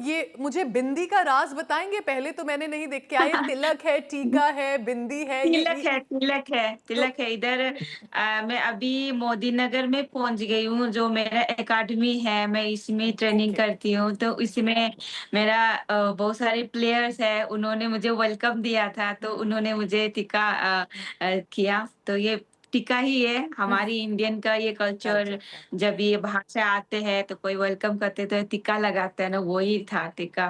ये मुझे बिंदी का राज बताएंगे? पहले तो मैंने नहीं देख, क्या ये तिलक है, टीका है, बिंदी है, तिलक ये है, तिलक है, तो तिलक है। इधर मैं अभी मोदी नगर में पहुँच गई हूँ, जो मेरा एकेडमी है, मैं इसमें ट्रेनिंग ओके। करती हूँ। तो इसमें मेरा बहुत सारे प्लेयर्स हैं, उन्होंने मुझे वेलकम दिया था, तो उन्होंने मुझे टीका किया। तो ये टीका ही है, हमारी इंडियन का ये कल्चर। कल्चर का। जब ये बाहर से आते हैं, तो कोई वेलकम करते हैं, तो टीका लगाते हैं ना, वही था टीका।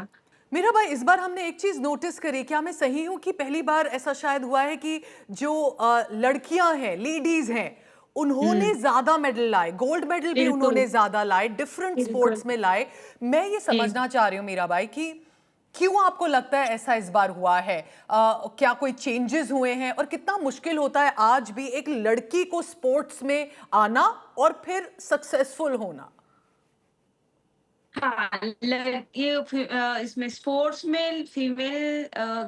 मेरा भाई, इस बार हमने एक चीज नोटिस करी, क्या मैं सही हूं कि पहली बार ऐसा शायद हुआ है कि जो लड़कियां हैं, लेडीज हैं, उन्होंने हुँ, ज्यादा मेडल लाए, गोल्ड मेडल भी बिल्कुल, उन्होंने ज्यादा लाए, डिफरेंट बिल्कुल। स्पोर्ट्स में लाए। मैं ये जी। समझना चाह रही हूँ मीरा भाई कि क्यों आपको लगता है ऐसा इस बार हुआ है? क्या कोई चेंजेस हुए हैं, और कितना मुश्किल होता है आज भी एक लड़की को स्पोर्ट्स में आना और फिर सक्सेसफुल होना? हाँ, इसमें स्पोर्ट्स में फीमेल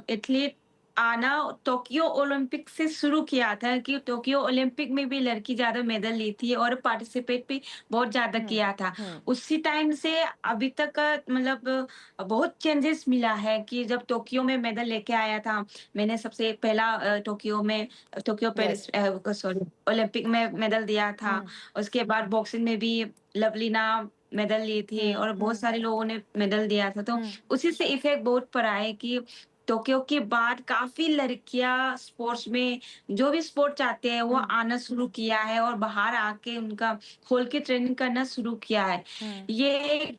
एथलीट आना टोक्यो ओलंपिक से शुरू किया था कि टोक्यो ओलंपिक में भी लड़की ज़्यादा मेडल ली थी और पार्टिसिपेट भी बहुत ज़्यादा हम्म। किया था। हम्म। उसी टाइम से अभी तक का मतलब बहुत चेंजेस मिला है कि जब टोक्यो में मेडल लेके आया था, मैंने सबसे पहला Tokyo yes. Paris sorry Olympic में मेडल दिया था। हम्म। उसके बाद बॉक्सिंग में भी लवलीना मेडल ली थी हम्म। और बहुत हम्म। सारे लोगों ने मेडल दिया था, तो हम्म। उसी से इफ़ेक्ट बहुत पड़ा है कि टोक्यो के बाद काफ़ी लड़कियाँ स्पोर्ट्स में जो भी स्पोर्ट चाहते हैं वो हम्म। आना शुरू किया है और बाहर आके उनका खोल के ट्रेनिंग करना शुरू किया है। हम्म। ये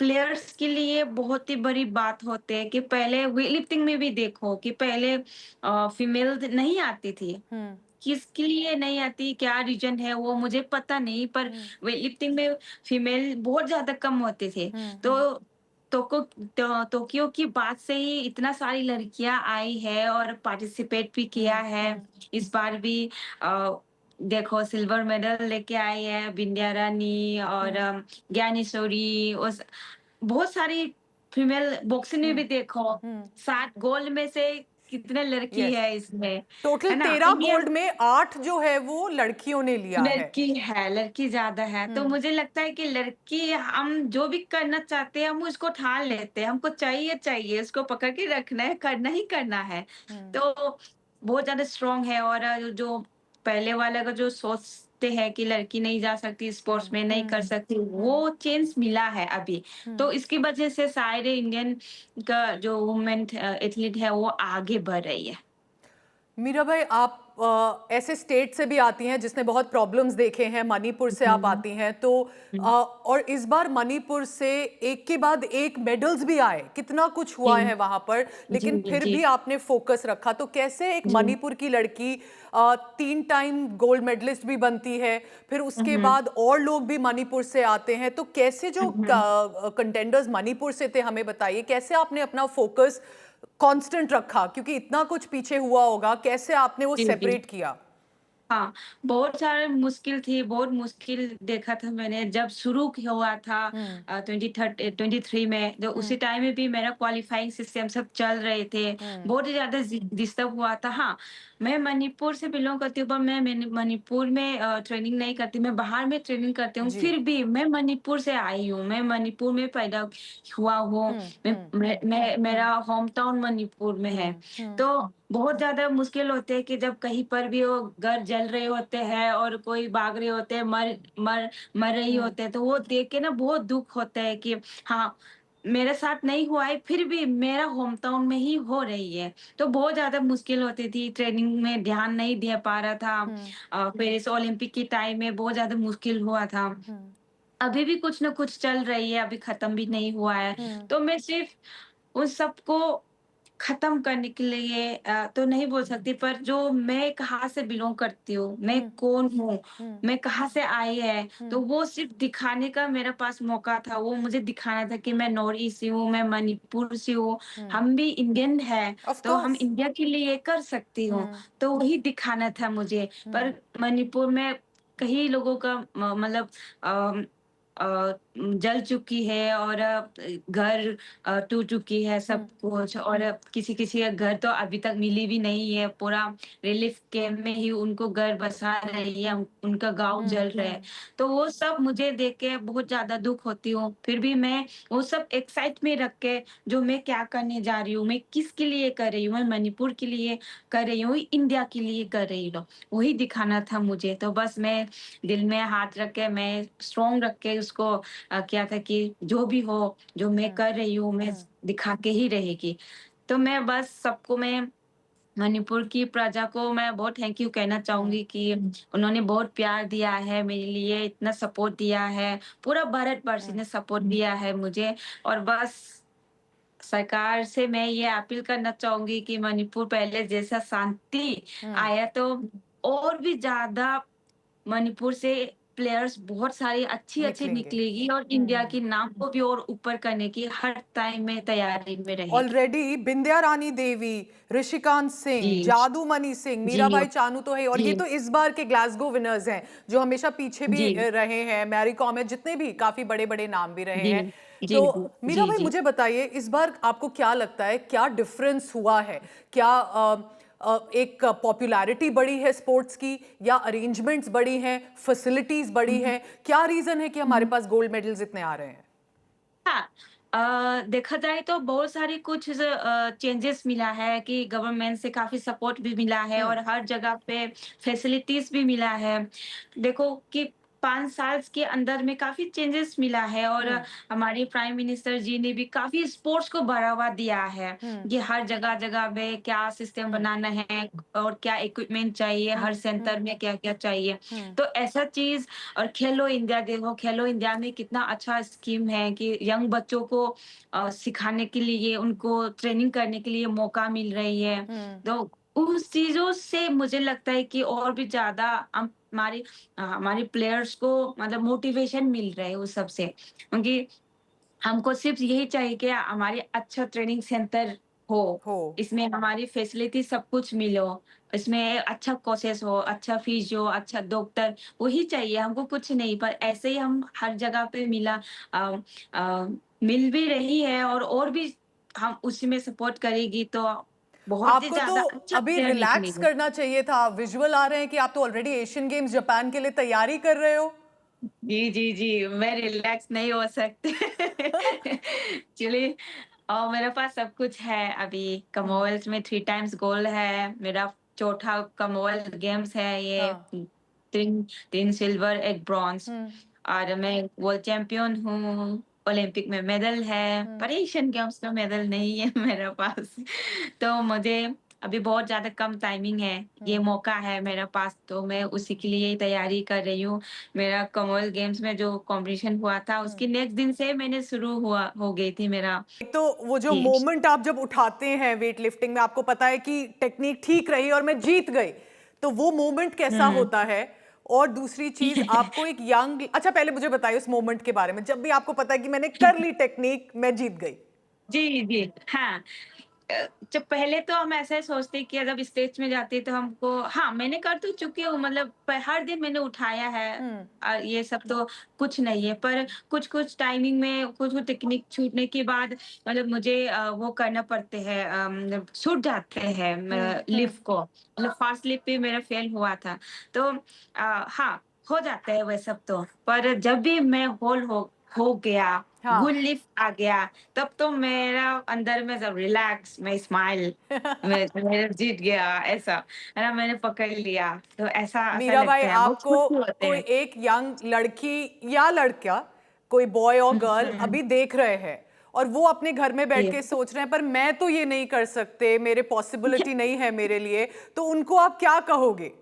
प्लेयर्स के लिए बहुत ही बड़ी बात होती है कि पहले वेट लिफ्टिंग में भी देखो कि पहले फीमेल नहीं आती थी। हम्म। किसके लिए नहीं आती, क्या रीज़न है वो मुझे पता नहीं, पर हम्म। वेट लिफ्टिंग में फीमेल बहुत ज़्यादा कम होते थे। हम्म। तो टोक्यो की बाद से ही इतना सारी लड़कियाँ आई है और पार्टिसिपेट भी किया हम्म। है। इस बार भी अ, देखो सिल्वर मेडल लेके आई है विंध्या रानी और हम्म। ज्ञानेश्वरी उस बहुत सारी फीमेल बॉक्सिंग में हम्म। भी देखो हम्म। 7 गोल्ड में से कितने लड़की यस। है इसमें, टोटल है ना? 13 इंडिया गोल्ड में 8 जो है वो लड़कियों ने लिया है। लड़की है, लड़की ज़्यादा है, तो हम्म। मुझे लगता है कि लड़की हम जो भी करना चाहते हैं, हम उसको ठान लेते हैं, हमको चाहिए, उसको पकड़ के रखना है, करना ही करना है। हम्म। तो बहुत ज़्यादा स्ट्रॉन्ग है और जो पहले वाला का जो सोचते हैं कि लड़की नहीं जा सकती, स्पोर्ट्स हम्म। में नहीं कर हम्म। सकती, हम्म। वो चेंज मिला है अभी। हम्म। तो इसकी वजह से सारे इंडियन का जो वुमेन एथलीट है, वो आगे बढ़ रही है। मीरा भाई, आप ऐसे स्टेट से भी आती हैं जिसने बहुत प्रॉब्लम्स देखे हैं, मणिपुर से आप हुँ, आती हैं, तो हुँ। और इस बार मणिपुर से एक के बाद एक मेडल्स भी आए, कितना कुछ जी, हुआ है वहां पर, जी, लेकिन फिर जी, भी आपने फोकस रखा। तो कैसे एक जी। मणिपुर की लड़की 3 टाइम गोल्ड मेडलिस्ट भी बनती है, फिर हुँ, उसके हुँ। बाद और लोग भी मणिपुर से आते हैं, तो कैसे जो हुँ, हुँ। कंटेंडर्स मणिपुर से थे, हमें बताइए कैसे आपने अपना फोकस कांस्टेंट रखा, क्योंकि इतना कुछ पीछे हुआ होगा, कैसे आपने वो जी, जी। सेपरेट किया? हाँ, बहुत सारे मुश्किल थी, बहुत मुश्किल देखा था मैंने जब शुरू हुआ था हम्म। 23 में, जो उसी हम्म। टाइम में भी मेरा क्वालीफाइंग सिस्टम सब चल रहे थे, हम्म। बहुत ही ज़्यादा डिस्टर्ब हुआ था। हाँ, मैं मणिपुर से बिलॉन्ग करती हूँ, पर मैंने मणिपुर में ट्रेनिंग नहीं करती, मैं बाहर में ट्रेनिंग करती हूँ, जी। फिर भी मैं मणिपुर से आई हूँ, मैं मणिपुर में पैदा हुआ हूँ, हम्म। हम्म। मेरा होम टाउन मणिपुर में है। हम्म। हम्म। तो बहुत ज़्यादा मुश्किल होते हैं कि जब कहीं पर भी वो घर जल रहे होते हैं और कोई भाग रहे होते हैं, मर मर रही हम्म। होते हैं, तो वो देख के ना बहुत दुःख होता है कि हाँ, मेरे साथ नहीं हुआ है, फिर भी मेरा होम टाउन में ही हो रही है। तो बहुत ज़्यादा मुश्किल होती थी, ट्रेनिंग में ध्यान नहीं दे पा रहा था। हम्म। पेरिस ओलंपिक के टाइम में बहुत ज़्यादा मुश्किल हुआ था। हम्म। अभी भी कुछ न कुछ चल रही है, अभी खत्म भी नहीं हुआ है। हम्म। तो मैं सिर्फ़ उन सबको खत्म करने के लिए तो नहीं बोल सकती, पर जो मैं कहाँ से बिलॉन्ग करती हूँ, मैं हम्म। कौन हूँ, हम्म। मैं कहाँ से आई है, तो हम्म। वो सिर्फ़ दिखाने का मेरे पास मौका था। वो मुझे दिखाना था कि मैं नॉर्थ ईस्ट से हूँ, मैं मणिपुर से हूँ, हम्म। हम भी इंडियन हैं, ऑफ तो हम कोर्स। इंडिया के लिए ये कर सकती हूँ। हम्म। तो वही दिखाना था मुझे। हम्म। पर मणिपुर में कई लोगों का मतलब अ जल चुकी है और घर टूट चुकी है सब हुँ, कुछ, और किसी-किसी का घर तो अभी तक मिली भी नहीं है, पूरा रिलीफ कैंप में ही उनको घर बसा रही है, उनका गाँव हुँ, जल रहा है। हुँ, तो वो सब मुझे देख के बहुत ज़्यादा दुःख होती हूँ, फिर भी मैं वो सब एक साइड में रख के जो मैं क्या करने जा रही हूँ, मैं किसके लिए कर रही हूँ, मैं मणिपुर के लिए कर रही हूँ, इंडिया के लिए कर रही हूँ, वही दिखाना था मुझे। तो बस मैं दिल में हाथ रख के, मैं स्ट्रॉन्ग रख के उसको किया था कि जो भी हो, जो मैं हुँ, कर रही हूँ, मैं हुँ, दिखा के ही रहेगी। तो मैं बस सबको, मैं मणिपुर की प्रजा को मैं बहुत थैंक यू कहना हुँ, चाहूँगी कि उन्होंने बहुत प्यार दिया है मेरे लिए, इतना सपोर्ट दिया है, पूरा भारतवर्ष हुँ, ने सपोर्ट दिया है मुझे। और बस सरकार से मैं ये अपील करना चाहूँगी कि मणिपुर पहले जैसा शांति हुँ, आया, तो और भी ज़्यादा मणिपुर से प्लेयर्स बहुत सारी अच्छी-अच्छी निकलेंगे। निकलेगी, और इंडिया हुँ। के नाम को भी और ऊपर करने की हर टाइम में तैयारी में रहेगी। ऑलरेडी बिंदिया रानी देवी, ऋषिकांत सिंह, जी, जादूमणि सिंह, जी, मीराबाई चानू तो है और ये जी, तो इस बार के ग्लासगो विनर्स हैं, जो हमेशा पीछे भी जी, रहे हैं। मैरी कॉम है, जितने भी काफ़ी बड़े-बड़े नाम भी रहे जी, हैं। जी, तो जी, मीराबाई जी। मुझे बताइए इस बार आपको क्या लगता है, क्या डिफरेंस हुआ है? क्या एक पॉपुलैरिटी बढ़ी है स्पोर्ट्स की या अरेंजमेंट्स बढ़ी हैं, फैसिलिटीज़ बढ़ी हैं? क्या रीज़न है कि हमारे पास गोल्ड मेडल्स इतने आ रहे हैं? हाँ, देखा जाए तो बहुत सारी कुछ चेंजेस मिला है कि गवर्नमेंट से काफ़ी सपोर्ट भी मिला है, हुँ, और हर जगह पे फैसिलिटीज़ भी मिला है। देखो कि 5 साल के अंदर में काफ़ी चेंजेस मिला है, और हुँ, हमारे प्राइम मिनिस्टर जी ने भी काफ़ी स्पोर्ट्स को बढ़ावा दिया है। हुँ, कि हर जगह-जगह पे क्या सिस्टम हुँ, बनाना है और क्या इक्विपमेंट चाहिए, हर हुँ, सेंटर हुँ, में क्या-क्या चाहिए। हुँ, तो ऐसा चीज़, और खेलो इंडिया देखो, खेलो इंडिया में कितना अच्छा स्कीम है कि यंग बच्चों को सिखाने के लिए, उनको ट्रेनिंग करने के लिए मौका मिल रही है। हुँ। तो उस चीज़ों से मुझे लगता है कि और भी ज़्यादा हम हमारे प्लेयर्स को मतलब मोटिवेशन मिल रहा है उस सब से। क्योंकि हमको सिर्फ़ यही चाहिए कि हमारे अच्छा ट्रेनिंग सेंटर हो, हो। इसमें हमारी फैसिलिटी सब कुछ मिलो, इसमें अच्छा कोचेज़ हो, अच्छा फिजियो, अच्छा डॉक्टर, वही चाहिए हमको, कुछ नहीं। पर ऐसे ही हम हर जगह पे अ अ, मिल भी रही है, और भी हम उसी में सपोर्ट करेगी तो बहुत ही आपको तो ज़्यादा अच्छा अभी प्लेयर रिलैक्स निकलेंगे। करना चाहिए था। विजुअल आ रहे हैं कि आप तो ऑलरेडी एशियन गेम्स जापान के लिए तैयारी कर रहे हो। जी, जी, जी, मैं रिलैक्स नहीं हो सकती। एक्चुअली मेरे पास सब कुछ है अभी, हुँ, कॉमनवेल्थ में 3 टाइम्स गोल्ड है, मेरा चौथा कॉमनवेल्थ गेम्स है ये, हाँ। 3 3 सिल्वर, 1 ब्रॉन्ज़, हुँ, और मैं वर्ल्ड चैंपियन हूँ, ओलंपिक में मेडल है, हुँ, पर एशियन गेम्स में मेडल नहीं है मेरे पास। तो मुझे अभी बहुत ज़्यादा कम टाइमिंग है, ये हुँ, मौका है मेरे पास, तो मैं उसी के लिए ही तैयारी कर रही हूँ। मेरा कॉमनवेल्थ गेम्स में जो कॉम्पिटिशन हुआ था, हुँ। उसके नेक्स्ट दिन से मैंने शुरू हुआ हो गई थी मेरा एक तो वो जो गेम्स। मोमेंट आप जब उठाते हैं वेट लिफ्टिंग में आपको पता है कि टेक्निक ठीक रही और मैं जीत गई। तो वो मोमेंट कैसा हुँ। होता है? और दूसरी चीज़ आपको एक यंग अच्छा पहले मुझे बताइए उस मोमेंट के बारे में जब भी आपको पता है कि मैंने कर ली टेक्निक, मैं जीत गई। जी, जी। हाँ। जब पहले तो हम ऐसा ही सोचते कि जब स्टेज में जाते तो हमको, हाँ, मैंने कर तो चुकी हूँ, मतलब हर दिन मैंने उठाया है। हुँ, ये सब तो कुछ नहीं है, पर कुछ-कुछ टाइमिंग में कुछ-कुछ टेक्निक छूटने के बाद मतलब मुझे वो करना पड़ते हैं, मतलब छूट जाते हैं हुँ, हुँ। लिफ्ट को। मतलब फर्स्ट लिफ्ट पे मेरा फेल हुआ था। तो हाँ, हो जाता है वह सब तो। पर जब भी मैं होल हो गया, हाँ। गुड लिफ्ट आ गया, तब तो मेरा अंदर में सब रिलैक्स, मैं स्माइल, मैं जीत गया ऐसा, है ना? मैंने पकड़ लिया, तो ऐसा ऐसा मीराबाई लगता है, बहुत आपको खुशी होते कोई हैं। एक यंग लड़की या लड़का कोई बॉय और गर्ल हुँ, अभी देख रहे हैं और वो अपने घर में बैठ जी। के सोच रहे हैं पर मैं तो ये नहीं कर सकते मेरे पॉसिबिलिटी नहीं है मेरे लिए तो उनको आप क्या कहोगे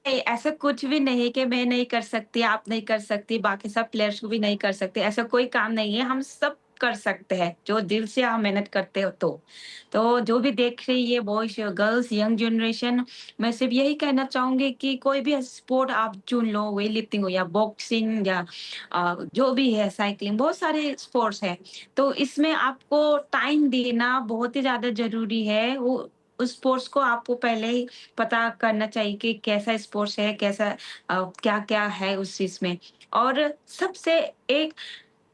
नहीं, ऐसा कुछ भी नहीं कि मैं नहीं कर सकती, आप नहीं कर सकती, बाकी सब प्लेयर्स को भी नहीं कर सकते, ऐसा कोई काम नहीं है, हम सब कर सकते हैं, जो दिल से हम मेहनत करते हो तो। तो जो भी देख रही है बॉयज़, गर्ल्स, यंग जनरेशन, मैं सिर्फ यही कहना चाहूँगी कि कोई भी स्पोर्ट आप चुन लो, वेट लिफ्टिंग हो या बॉक्सिंग या जो भी है, साइक्लिंग, बहुत सारे स्पोर्ट्स हैं। तो इसमें आपको टाइम देना बहुत ही ज़्यादा ज़रूरी है, वो उस स्पोर्ट्स को आपको पहले ही पता करना चाहिए कि कैसा स्पोर्ट्स है, कैसा क्या-क्या है उस चीज़ में। और सबसे एक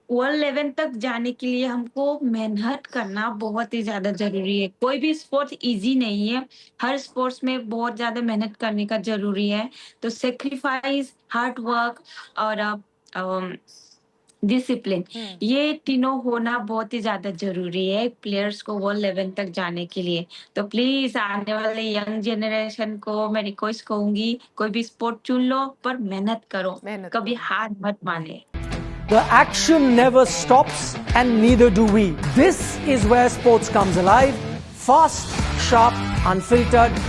वर्ल्ड लेवल तक जाने के लिए हमको मेहनत करना बहुत ही ज़्यादा ज़रूरी है। कोई भी स्पोर्ट्स ईज़ी नहीं है, हर स्पोर्ट्स में बहुत ज़्यादा मेहनत करने का ज़रूरी है। तो सैक्रिफाइस, हार्ड वर्क और डिसिप्लिन, ये तीनों होना बहुत ही ज़्यादा ज़रूरी है प्लेयर्स को वर्ल्ड लेवल तक जाने के लिए। तो प्लीज़ आने वाले यंग जनरेशन को मैं रिक्वेस्ट कहूँगी, कोई भी स्पोर्ट चुन लो पर मेहनत करो, मेहनत कभी करो। हार मत माने। The action never stops and neither do we. This is where sports comes alive. Fast, sharp, unfiltered.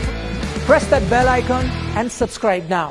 Press that bell icon and subscribe now.